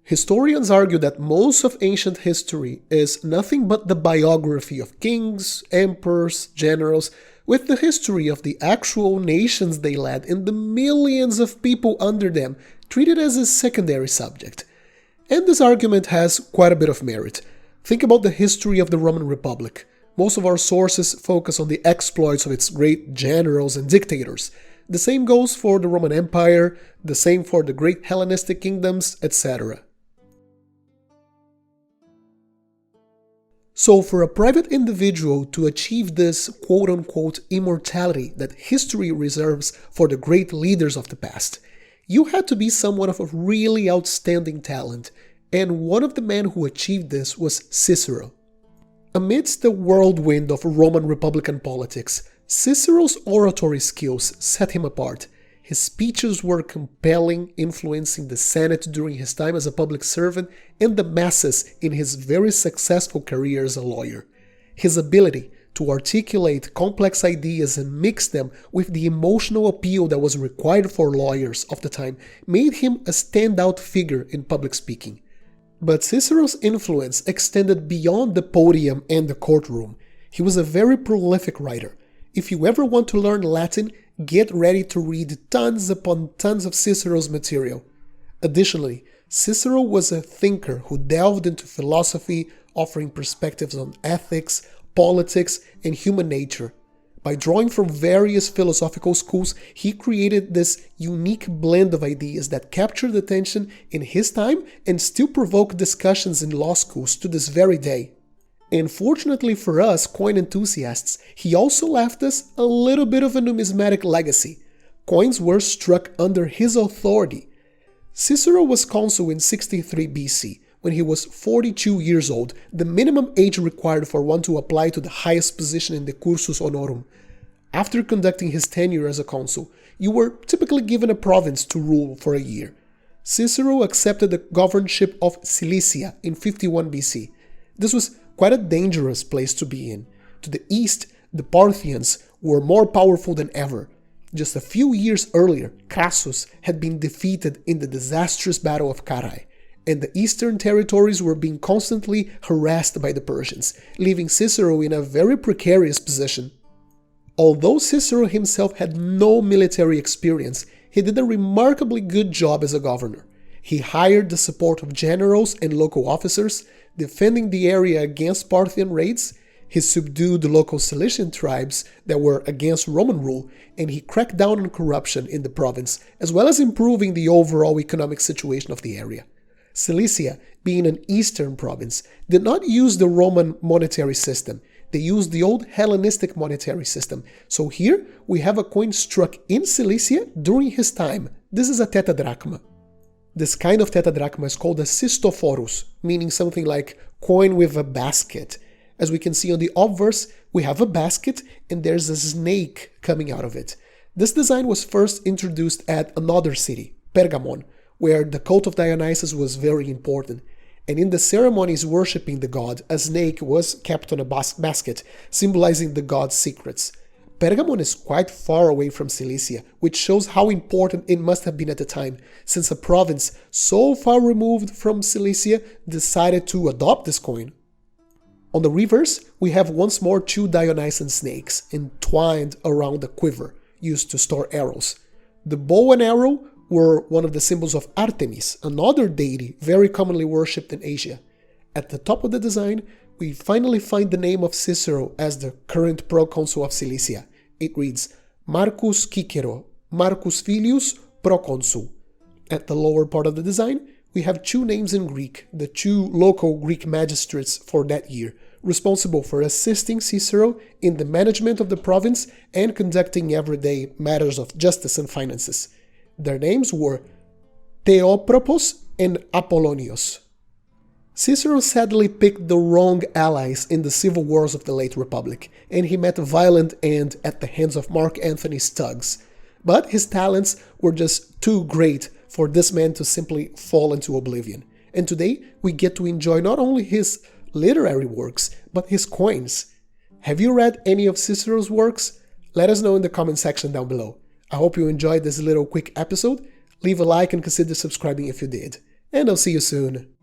Historians argue that most of ancient history is nothing but the biography of kings, emperors, generals, with the history of the actual nations they led and the millions of people under them treated as a secondary subject. And this argument has quite a bit of merit. Think about the history of the Roman Republic. Most of our sources focus on the exploits of its great generals and dictators. The same goes for the Roman Empire, the same for the great Hellenistic kingdoms, etc. So for a private individual to achieve this quote-unquote immortality that history reserves for the great leaders of the past, you had to be someone of a really outstanding talent, and one of the men who achieved this was Cicero. Amidst the whirlwind of Roman Republican politics, Cicero's oratory skills set him apart. His speeches were compelling, influencing the Senate during his time as a public servant and the masses in his very successful career as a lawyer. His ability to articulate complex ideas and mix them with the emotional appeal that was required for lawyers of the time made him a standout figure in public speaking. But Cicero's influence extended beyond the podium and the courtroom. He was a very prolific writer. If you ever want to learn Latin, get ready to read tons upon tons of Cicero's material. Additionally, Cicero was a thinker who delved into philosophy, offering perspectives on ethics, politics, and human nature. By drawing from various philosophical schools, he created this unique blend of ideas that captured attention in his time and still provoke discussions in law schools to this very day. And fortunately for us coin enthusiasts, he also left us a little bit of a numismatic legacy. Coins were struck under his authority. Cicero was consul in 63 BC, when he was 42 years old, the minimum age required for one to apply to the highest position in the cursus honorum. After conducting his tenure as a consul, you were typically given a province to rule for a year. Cicero accepted the governorship of Cilicia in 51 BC. This was quite a dangerous place to be in. To the east, the Parthians were more powerful than ever. Just a few years earlier, Crassus had been defeated in the disastrous Battle of Carrhae, and the eastern territories were being constantly harassed by the Persians, leaving Cicero in a very precarious position. Although Cicero himself had no military experience, he did a remarkably good job as a governor. He hired the support of generals and local officers, defending the area against Parthian raids. He subdued the local Cilician tribes that were against Roman rule, and he cracked down on corruption in the province, as well as improving the overall economic situation of the area. Cilicia, being an eastern province, did not use the Roman monetary system. They used the old Hellenistic monetary system. So here we have a coin struck in Cilicia during his time. This is a tetradrachma. This kind of tetradrachma is called a cystophorus, meaning something like coin with a basket. As we can see on the obverse, we have a basket and there's a snake coming out of it. This design was first introduced at another city, Pergamon, where the cult of Dionysus was very important. And in the ceremonies worshipping the god, a snake was kept on a basket, symbolizing the god's secrets. Pergamon is quite far away from Cilicia, which shows how important it must have been at the time, since a province so far removed from Cilicia decided to adopt this coin. On the reverse, we have once more two Dionysian snakes entwined around a quiver, used to store arrows. The bow and arrow were one of the symbols of Artemis, another deity very commonly worshipped in Asia. At the top of the design, we finally find the name of Cicero as the current proconsul of Cilicia. It reads Marcus Cicero, Marcus Filius, proconsul. At the lower part of the design, we have two names in Greek, the two local Greek magistrates for that year, responsible for assisting Cicero in the management of the province and conducting everyday matters of justice and finances. Their names were Theopropos and Apollonius. Cicero sadly picked the wrong allies in the civil wars of the late Republic, and he met a violent end at the hands of Mark Antony's thugs. But his talents were just too great for this man to simply fall into oblivion. And today we get to enjoy not only his literary works, but his coins. Have you read any of Cicero's works? Let us know in the comment section down below. I hope you enjoyed this little quick episode. Leave a like and consider subscribing if you did. and I'll see you soon.